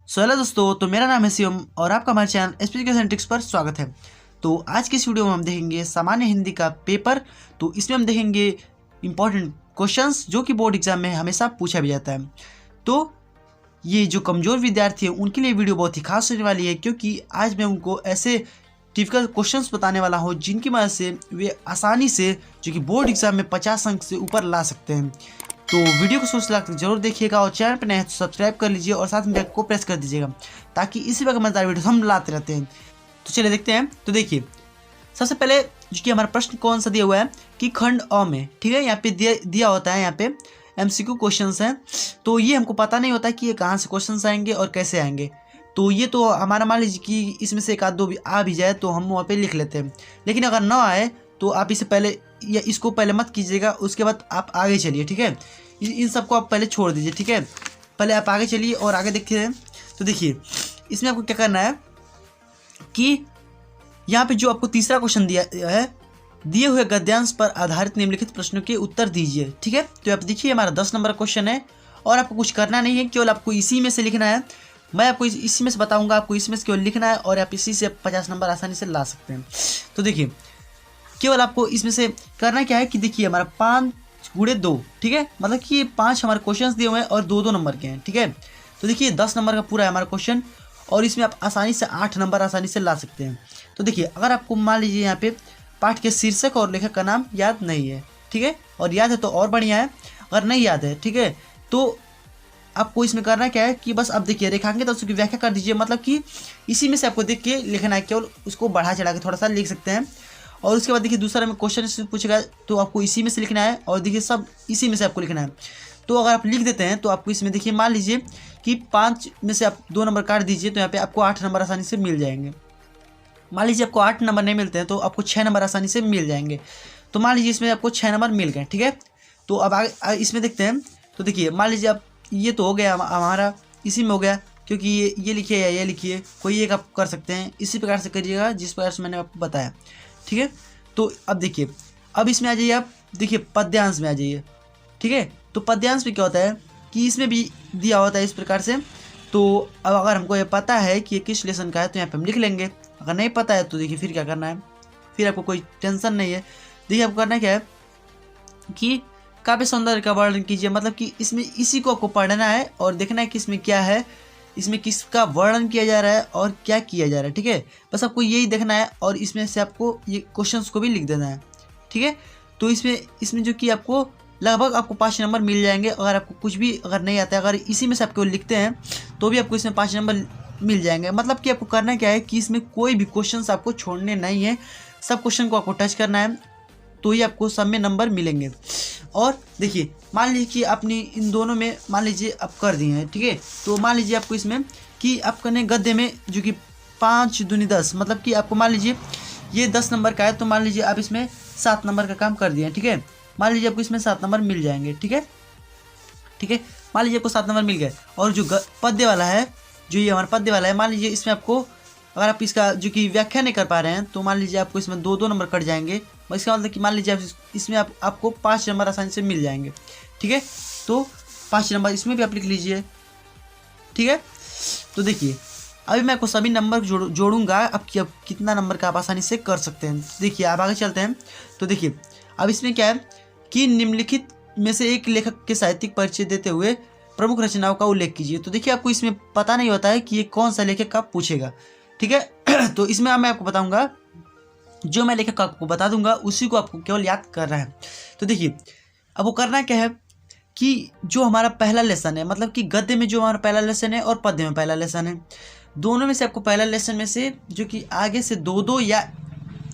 So hello दोस्तों, तो मेरा नाम है शिवम और आपका हमारे चैनल एजुकेशन ट्रिक्स पर स्वागत है। तो आज की इस वीडियो में हम देखेंगे सामान्य हिंदी का पेपर। तो इसमें हम देखेंगे इंपॉर्टेंट क्वेश्चंस जो कि बोर्ड एग्जाम में हमेशा पूछा भी जाता है। तो ये जो कमज़ोर विद्यार्थी हैं उनके लिए वीडियो बहुत ही खास होने वाली है, क्योंकि आज मैं उनको ऐसे डिफिकल्ट क्वेश्चंस बताने वाला हूँ जिनकी मदद से वे आसानी से जो कि बोर्ड एग्जाम में 50 अंक से ऊपर ला सकते हैं। तो वीडियो को सोच लाख जरूर देखिएगा और चैनल पर नए हैं तो सब्सक्राइब कर लीजिए और साथ में बेल को प्रेस कर दीजिएगा ताकि इसी प्रकार मजेदार वीडियो हम लाते रहते हैं। तो चलिए देखते हैं। तो देखिए, सबसे पहले जो कि हमारा प्रश्न कौन सा दिया हुआ है कि खंड अ में, ठीक है, यहाँ पे दिया होता है, यहाँ पे MCQ क्वेश्चंस हैं। तो ये हमको पता नहीं होता कि ये कहाँ से क्वेश्चंस आएंगे और कैसे आएंगे। तो ये तो हमारा मान लीजिए कि इसमें से एक आध दो भी आ भी जाए तो हम वहाँ पे लिख लेते हैं, लेकिन अगर ना आए तो आप इसे पहले या इसको पहले मत कीजिएगा, उसके बाद आप आगे चलिए, ठीक है। इन सबको आप पहले छोड़ दीजिए, ठीक है। पहले आप आगे चलिए और आगे देखिए। तो देखिए, इसमें आपको क्या करना है कि यहाँ पे जो आपको तीसरा क्वेश्चन दिया है, दिए हुए गद्यांश पर आधारित निम्नलिखित प्रश्नों के उत्तर दीजिए, ठीक है। तो आप देखिए, हमारा 10 नंबर क्वेश्चन है और आपको कुछ करना नहीं है, केवल आपको इसी में से लिखना है। मैं आपको इसी में से बताऊंगा, आपको इसमें से केवल लिखना है और आप इसी से 50 नंबर आसानी से ला सकते हैं। तो देखिए, केवल आपको इसमें से करना क्या है कि देखिए, हमारा 5 गुणे 2, ठीक है, मतलब कि 5 हमारे क्वेश्चंस दिए हुए हैं और 2-2 नंबर के हैं, ठीक है। तो देखिए, 10 नंबर का पूरा है हमारा क्वेश्चन और इसमें आप आसानी से 8 नंबर आसानी से ला सकते हैं। तो देखिए, अगर आपको मान लीजिए यहाँ पे पाठ के शीर्षक और लेखक का नाम याद नहीं है, ठीक है, और याद है तो और बढ़िया है, अगर नहीं याद है, ठीक है, तो आपको इसमें करना क्या है कि बस अब देखिए, रेखांकित अंशों की व्याख्या कर दीजिए, मतलब कि इसी में से आपको देख के लिखना है, केवल उसको बढ़ा चढ़ा के थोड़ा सा लिख सकते हैं। और उसके बाद देखिए, दूसरा में क्वेश्चन पूछेगा तो आपको इसी में से लिखना है और देखिए सब इसी में से आपको लिखना है। तो अगर आप लिख देते हैं तो आपको इसमें देखिए, मान लीजिए कि 5 में से आप 2 नंबर काट दीजिए तो यहाँ पे आपको 8 नंबर आसानी से मिल जाएंगे। मान लीजिए आपको 8 नंबर नहीं मिलते हैं तो आपको 6 नंबर आसानी से मिल जाएंगे। तो मान लीजिए इसमें आपको 6 नंबर मिल गए, ठीक है। तो अब आगे इसमें देखते हैं। तो देखिए, मान लीजिए आप ये तो हो गया हमारा, इसी में हो गया, क्योंकि ये लिखिए या ये लिखिए, कोई एक आप कर सकते हैं, इसी प्रकार से करिएगा जिस प्रकार से मैंने आपको बताया, ठीक है। तो अब देखिए, अब इसमें आ जाइए आप, देखिए पद्यांश में आ जाइए, ठीक है। तो पद्यांश में क्या होता है कि इसमें भी दिया होता है इस प्रकार से। तो अब अगर हमको ये पता है कि ये किस लेसन का है तो यहाँ पे हम लिख लेंगे, अगर नहीं पता है तो देखिए फिर क्या करना है, फिर आपको कोई टेंशन नहीं है। देखिए, आपको करना क्या है कि काव्य सौंदर्य का वर्णन कीजिए, मतलब कि इसमें इसी को आपको पढ़ना है और देखना है कि इसमें क्या है, इसमें किसका वर्णन किया जा रहा है और क्या किया जा रहा है, ठीक है। बस आपको यही देखना है और इसमें से आपको ये क्वेश्चंस को भी लिख देना है, ठीक है। तो इसमें जो कि आपको लगभग आपको 5 नंबर मिल जाएंगे। अगर आपको कुछ भी अगर नहीं आता है, अगर इसी में से आपको लिखते हैं तो भी आपको इसमें 5 नंबर मिल जाएंगे। मतलब कि आपको करना क्या है कि इसमें कोई भी क्वेश्चन आपको छोड़ने नहीं है, सब क्वेश्चन को आपको टच करना है, तो ही आपको सब में नंबर मिलेंगे। और देखिए, मान लीजिए कि आपने इन दोनों में मान लीजिए आप कर दिए हैं, ठीक है। तो मान लीजिए आपको इसमें कि आप करने गद्य में जो कि 5 दूनी 10, मतलब कि आपको मान लीजिए ये 10 नंबर का है, तो मान लीजिए आप इसमें 7 नंबर का काम कर दिए हैं, ठीक है। मान लीजिए आपको इसमें 7 नंबर मिल जाएंगे, ठीक है, ठीक है। मान लीजिए आपको 7 नंबर मिल गए। और जो पद्य वाला है, जो ये हमारा पद्य वाला है, मान लीजिए इसमें आपको, अगर आप इसका जो कि व्याख्या नहीं कर पा रहे हैं तो मान लीजिए आपको इसमें 2-2 नंबर कट जाएंगे। इसका मतलब कि मान लीजिए आप इसमें आपको 5 नंबर आसानी से मिल जाएंगे, ठीक है। तो 5 नंबर इसमें भी आप लिख लीजिए, ठीक है। तो देखिए, अभी मैं आपको सभी नंबर जोड़ूंगा, अब कितना नंबर का आप आसानी से कर सकते हैं। देखिए, आप आगे चलते हैं। तो देखिए, अब इसमें क्या है कि निम्नलिखित में से एक लेखक के साहित्यिक परिचय देते हुए प्रमुख रचनाओं का उल्लेख कीजिए। तो देखिए, आपको इसमें पता नहीं होता है कि ये कौन सा लेखक का पूछेगा, ठीक है। तो इसमें मैं आपको बताऊंगा, जो मैं लेखक आपको बता दूंगा उसी को आपको केवल याद करना है। तो देखिए, अब वो करना क्या है कि जो हमारा पहला लेसन है, मतलब कि गद्य में जो हमारा पहला लेसन है और पद्य में पहला लेसन है, दोनों में से आपको पहला लेसन में से जो कि आगे से 2-2 या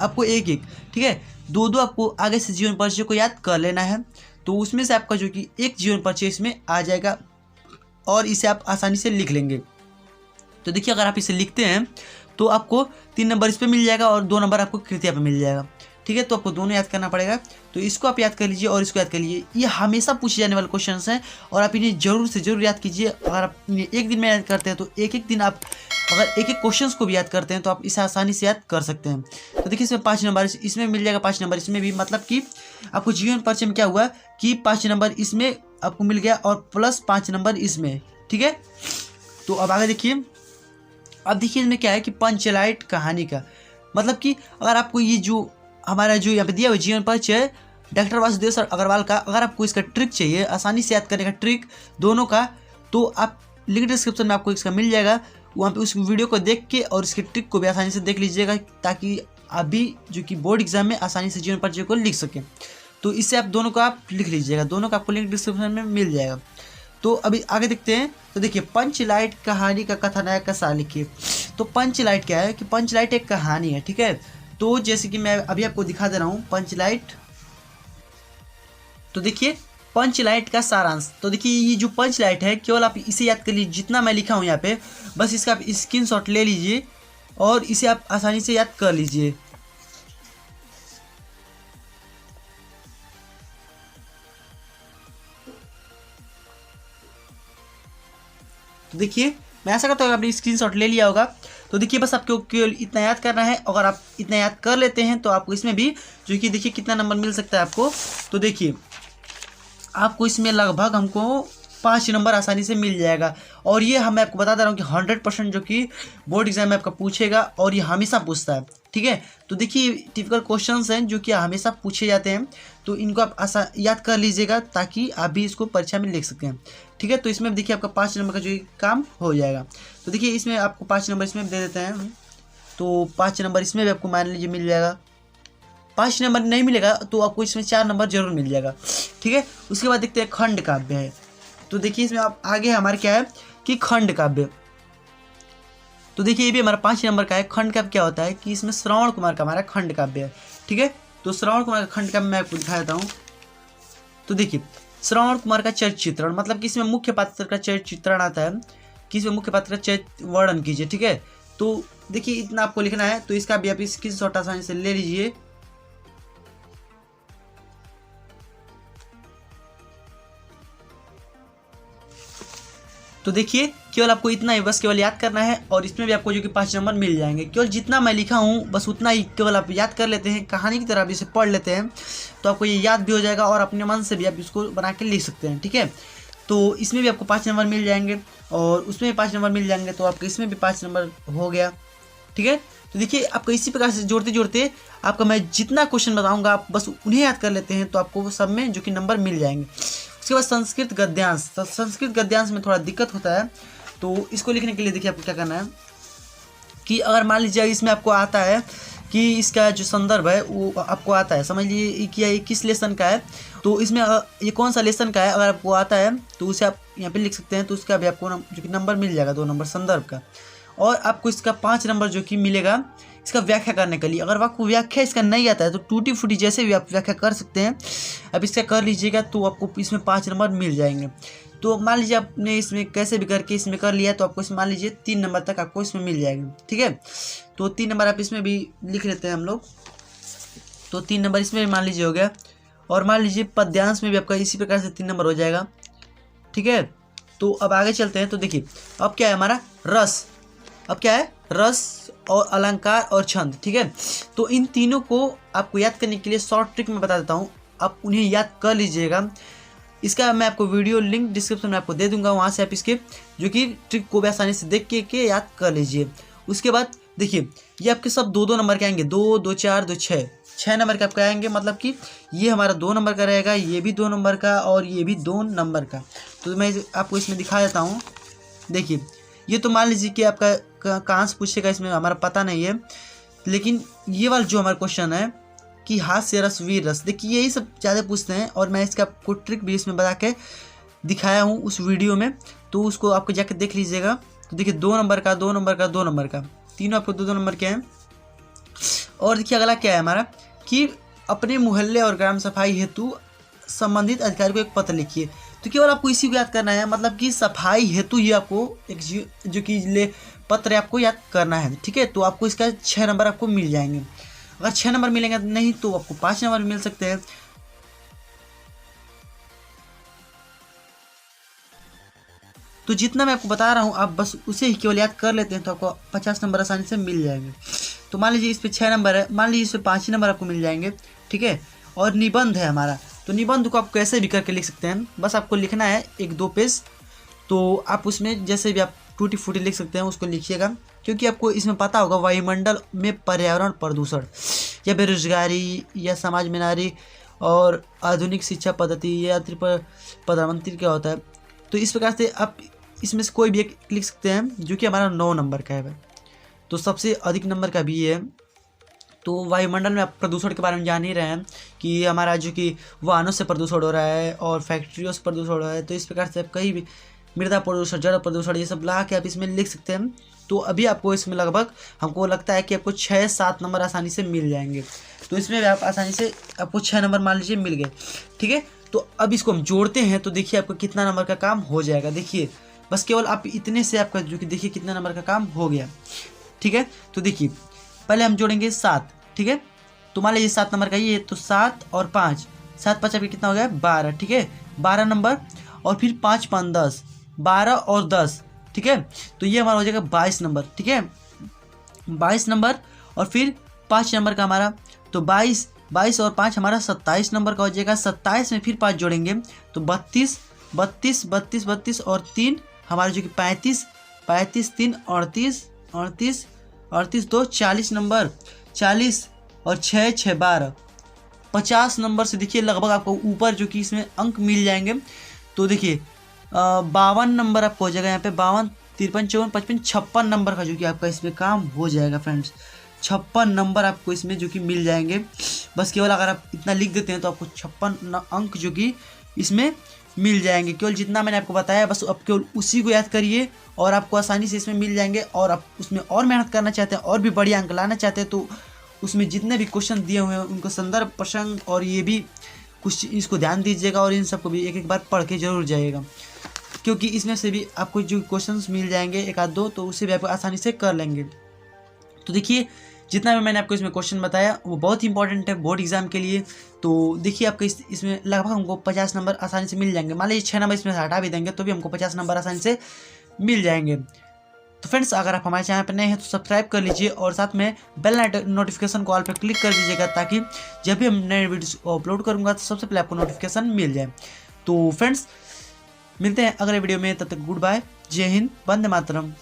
आपको 1-1, ठीक है, 2-2 आपको आगे से जीवन परिचय को याद कर लेना है। तो उसमें से आपका जो कि एक जीवन परिचय इसमें आ जाएगा और इसे आप आसानी से लिख लेंगे। तो देखिए, अगर आप इसे लिखते हैं तो आपको 3 नंबर इस पे मिल जाएगा और 2 नंबर आपको कृतिया पे मिल जाएगा, ठीक है। तो आपको दोनों याद करना पड़ेगा। तो इसको आप याद कर लीजिए और इसको याद कर लीजिए, ये हमेशा पूछे जाने वाले क्वेश्चंस हैं और आप इन्हें जरूर से जरूर याद कीजिए। अगर आप इन्हें एक दिन में याद करते हैं तो एक दिन आप अगर एक क्वेश्चंस को भी याद करते हैं तो आप इसे आसानी से याद कर सकते हैं। तो देखिए, इसमें 5 नंबर इसमें मिल जाएगा, 5 नंबर इसमें भी, मतलब कि आपको जीवन परिचय में क्या हुआ कि 5 नंबर इसमें आपको मिल गया और प्लस 5 नंबर इसमें, ठीक है। तो अब आगे देखिए, अब देखिए इसमें क्या है कि पंचलाइट कहानी का मतलब कि अगर आपको ये जो हमारा जो यहाँ पे दिया हुआ जीवन परिचय डॉक्टर वासुदेव सर अग्रवाल का, अगर आपको इसका ट्रिक चाहिए, आसानी से याद करने का ट्रिक दोनों का, तो आप लिंक डिस्क्रिप्शन में आपको इसका मिल जाएगा, वहाँ पे उस वीडियो को देख के और इसके ट्रिक को भी आसानी से देख लीजिएगा, ताकि अभी जो कि बोर्ड एग्जाम में आसानी से जीवन परिचय को लिख सकें। तो इससे आप दोनों को आप लिख लीजिएगा, दोनों का आपको लिंक डिस्क्रिप्शन में मिल जाएगा। तो अभी आगे देखते हैं। तो देखिए, पंचलाइट कहानी का कथानायक का साल लिखिए। तो पंचलाइट क्या है कि पंचलाइट एक कहानी है, ठीक है। तो जैसे कि मैं अभी आपको दिखा दे रहा हूँ पंचलाइट। तो देखिए पंचलाइट का सारांश। तो देखिए ये जो पंचलाइट है, केवल आप इसे याद कर लीजिए, जितना मैं लिखा हूँ यहाँ पे, बस इसका आप स्क्रीनशॉट ले लीजिए और इसे आप आसानी से याद कर लीजिए। तो देखिए मैं ऐसा करता हूँ, आपने स्क्रीनशॉट ले लिया होगा। तो देखिए बस आपको केवल इतना याद करना है। अगर आप इतना याद कर लेते हैं तो आपको इसमें भी जो कि देखिए कितना नंबर मिल सकता है आपको। तो देखिए आपको इसमें लगभग हमको 5 नंबर आसानी से मिल जाएगा। और ये मैं आपको बता दे रहा हूँ कि 100% जो कि बोर्ड एग्जाम में आपका पूछेगा और ये हमेशा पूछता है, ठीक है। तो देखिए टिपिकल क्वेश्चंस हैं जो कि हमेशा पूछे जाते हैं, तो इनको आप याद कर लीजिएगा ताकि आप भी इसको परीक्षा में लिख सकते हैं, ठीक है। तो इसमें देखिए आपका 5 नंबर का जो काम हो जाएगा। तो देखिए इसमें आपको 5 नंबर इसमें दे देते हैं, तो 5 नंबर इसमें भी आपको मान लीजिए मिल जाएगा। 5 नंबर नहीं मिलेगा तो आपको इसमें 4 नंबर जरूर मिल जाएगा, ठीक है। उसके बाद देखते हैं खंड काव्य है। तो देखिए इसमें आप आगे हमारे क्या है कि खंड काव्य। तो देखिए ये भी हमारा 5 नंबर का है। खंड काव्य क्या होता है कि इसमें श्रवण कुमार का हमारा खंड काव्य है, ठीक है। तो श्रवण कुमार का खंड काव्य मैं आपको दिखा देता हूँ। तो देखिए श्रवण कुमार का चरित्र चित्रण, मतलब कि इसमें मुख्य पात्र का चरित्र चित्रण आता है कि इसमें मुख्य पात्र का चरित्र वर्णन कीजिए, ठीक है। तो देखिए इतना आपको लिखना है। तो इसका भी आप स्क्रीनशॉट आसानी से ले लीजिए। तो देखिए केवल आपको इतना ही बस केवल याद करना है और इसमें भी आपको जो कि 5 नंबर मिल जाएंगे। केवल जितना मैं लिखा हूँ बस उतना ही केवल आप याद कर लेते हैं, कहानी की तरह आप इसे पढ़ लेते हैं तो आपको ये याद भी हो जाएगा और अपने मन से भी आप इसको बना के लिख सकते हैं, ठीक है। तो इसमें भी आपको 5 नंबर मिल जाएंगे और उसमें भी 5 नंबर मिल जाएंगे, तो आपको इसमें भी 5 नंबर हो गया, ठीक है। तो देखिए आपको इसी प्रकार से जोड़ते जोड़ते आपका मैं जितना क्वेश्चन बताऊँगा आप बस उन्हें याद कर लेते हैं तो आपको सब में जो कि नंबर मिल जाएंगे। उसके बाद संस्कृत गद्यांश। तो संस्कृत गद्यांश में थोड़ा दिक्कत होता है, तो इसको लिखने के लिए देखिए आपको क्या करना है कि अगर मान लीजिए इसमें आपको आता है कि इसका जो संदर्भ है वो आपको आता है, समझ लीजिए कि ये किस लेसन का है, तो इसमें ये कौन सा लेसन का है अगर आपको आता है तो उसे आप यहाँ पे लिख सकते हैं। तो उसका भी आपको जो कि नंबर मिल जाएगा 2 नंबर संदर्भ का। और आपको इसका 5 नंबर जो कि मिलेगा इसका व्याख्या करने के लिए। अगर आपको व्याख्या इसका नहीं आता है तो टूटी फूटी जैसे भी आप व्याख्या कर सकते हैं, अब इसका कर लीजिएगा तो आपको इसमें 5 नंबर मिल जाएंगे। तो मान लीजिए आपने इसमें कैसे भी करके इसमें कर लिया तो आपको इसमें मान लीजिए 3 नंबर तक आपको इसमें मिल जाएगा, ठीक है। तो 3 नंबर आप इसमें भी लिख लेते हैं हम लोग। तो 3 नंबर इसमें भी मान लीजिए हो गया। और मान लीजिए पद्यांश में भी आपका इसी प्रकार से 3 नंबर हो जाएगा, ठीक है। तो अब आगे चलते हैं। तो देखिए अब क्या है हमारा रस। अब क्या है रस और अलंकार और छंद, ठीक है। तो इन तीनों को आपको याद करने के लिए शॉर्ट ट्रिक में बता देता हूँ, आप उन्हें याद कर लीजिएगा। इसका मैं आपको वीडियो लिंक डिस्क्रिप्शन में आपको दे दूंगा, वहाँ से आप इसके जो कि ट्रिक को भी आसानी से देख के याद कर लीजिए। उसके बाद देखिए ये आपके सब 2-2 नंबर के आएंगे, 2, 2, 4, 2, 6 नंबर के आपके आएंगे। मतलब कि ये हमारा 2 नंबर का रहेगा, ये भी 2 नंबर का और ये भी 2 नंबर का। तो मैं आपको इसमें दिखा देता हूँ। देखिए ये तो मान लीजिए कि आपका कहाँ से पूछेगा इसमें हमारा पता नहीं है, लेकिन ये वाला जो हमारा क्वेश्चन है कि हास्य रस वीर रस, देखिए यही सब ज़्यादा पूछते हैं और मैं इसका आपको ट्रिक भी इसमें बता के दिखाया हूँ उस वीडियो में, तो उसको आपको जाकर देख लीजिएगा। तो देखिए 2 नंबर का 2 नंबर का 2 नंबर का, तीनों आपको 2-2 नंबर के हैं। और देखिए अगला क्या है हमारा कि अपने मोहल्ले और ग्राम सफाई हेतु संबंधित अधिकारी को एक पत्र लिखिए। तो केवल आपको इसी को याद करना है, मतलब कि सफाई हेतु ये आपको एक जो कि ले पत्र आपको याद करना है, ठीक है। तो आपको इसका 6 नंबर आपको मिल जाएंगे। अगर 6 नंबर मिलेंगे नहीं तो आपको 5 नंबर मिल सकते हैं। तो जितना मैं आपको बता रहा हूँ आप बस उसे ही केवल याद कर लेते हैं तो आपको 50 नंबर आसानी से मिल जाएंगे। तो मान लीजिए इस पर 6 नंबर है, मान लीजिए इस पर 5 ही नंबर आपको मिल जाएंगे, ठीक है। और निबंध है हमारा, तो निबंध को आप कैसे भी करके लिख सकते हैं, बस आपको लिखना है 1-2 पेज। तो आप उसमें जैसे भी आप टूटी फूटी लिख सकते हैं उसको लिखिएगा, क्योंकि आपको इसमें पता होगा वायुमंडल में पर्यावरण प्रदूषण या बेरोजगारी या समाज में नारी और आधुनिक शिक्षा पद्धति या प्रधानमंत्री क्या होता है। तो इस प्रकार से आप इसमें से कोई भी एक लिख सकते हैं, जो कि हमारा 9 नंबर का है। तो सबसे अधिक नंबर का भी है। तो वायुमंडल में आप प्रदूषण के बारे में जान ही रहे हैं कि हमारा जो कि वाहनों से प्रदूषण हो रहा है और फैक्ट्रियों से प्रदूषण हो रहा है। तो इस प्रकार से आप कहीं भी मृदा प्रदूषण, जल प्रदूषण, ये सब ला के आप इसमें लिख सकते हैं। तो अभी आपको इसमें लगभग हमको लगता है कि आपको 6-7 नंबर आसानी से मिल जाएंगे। तो इसमें भी आप आसानी से आपको 6 नंबर मान लीजिए मिल गए, ठीक है। तो अब इसको हम जोड़ते हैं तो देखिए आपको कितना नंबर का काम हो जाएगा। देखिए बस केवल आप इतने से आपका जो कि देखिए कितना नंबर का काम हो गया, ठीक है। तो देखिए पहले हम जोड़ेंगे 7, ठीक है। तो मान लीजिए 7 नंबर का ये, तो 7 और 5, 7 5 आपका कितना हो गया 12, ठीक है। 12 नंबर और फिर 5 5 10, 12 और 10, ठीक है। तो ये हमारा हो जाएगा 22 नंबर, ठीक है। 22 नंबर और फिर 5 नंबर का हमारा, तो 22 और 5 हमारा 27 नंबर का हो जाएगा। 27 में फिर 5 जोड़ेंगे तो 32 32 32 32 और 3 हमारे जो कि 35 35 3 38 38 38 2 40 नंबर, 40 और 6 6 12 50 नंबर से देखिए लगभग आपको ऊपर जो कि इसमें अंक मिल जाएंगे। तो देखिए 52 नंबर आपको हो जाएगा यहाँ पे, 52 53 54 55 56 नंबर का जो कि आपका इसमें काम हो जाएगा फ्रेंड्स। 56 नंबर आपको इसमें जो कि मिल जाएंगे। बस केवल अगर आप इतना लिख देते हैं तो आपको 56 अंक जो कि इसमें मिल जाएंगे। केवल जितना मैंने आपको बताया बस आप केवल उसी को याद करिए और आपको आसानी से इसमें मिल जाएंगे। और आप उसमें और मेहनत करना चाहते हैं और भी बढ़िया अंक लाना चाहते हैं तो उसमें जितने भी क्वेश्चन दिए हुए हैं उनको संदर्भ, प्रसंग और ये भी कुछ इसको ध्यान दीजिएगा और इन सबको भी एक एक बार पढ़ के जरूर जाइएगा, क्योंकि इसमें से भी आपको जो क्वेश्चंस मिल जाएंगे 1-2 तो उससे भी आप आसानी से कर लेंगे। तो देखिए जितना भी मैंने आपको इसमें क्वेश्चन बताया वो बहुत ही इंपॉर्टेंट है बोर्ड एग्जाम के लिए। तो देखिए आपको इसमें लगभग हमको 50 नंबर आसानी से मिल जाएंगे। मान लीजिए 6 नंबर इसमें हटा भी देंगे तो भी हमको 50 नंबर आसानी से मिल जाएंगे। तो फ्रेंड्स अगर आप हमारे चैनल पर नए हैं तो सब्सक्राइब कर लीजिए और साथ में बेल नोटिफिकेशन कॉल पर क्लिक कर दीजिएगा, ताकि जब भी हम नए वीडियोस अपलोड करूँगा तो सबसे पहले आपको नोटिफिकेशन मिल जाए। तो फ्रेंड्स मिलते हैं अगले वीडियो में, तब तक गुड बाय, जय हिंद, वंदे मातरम।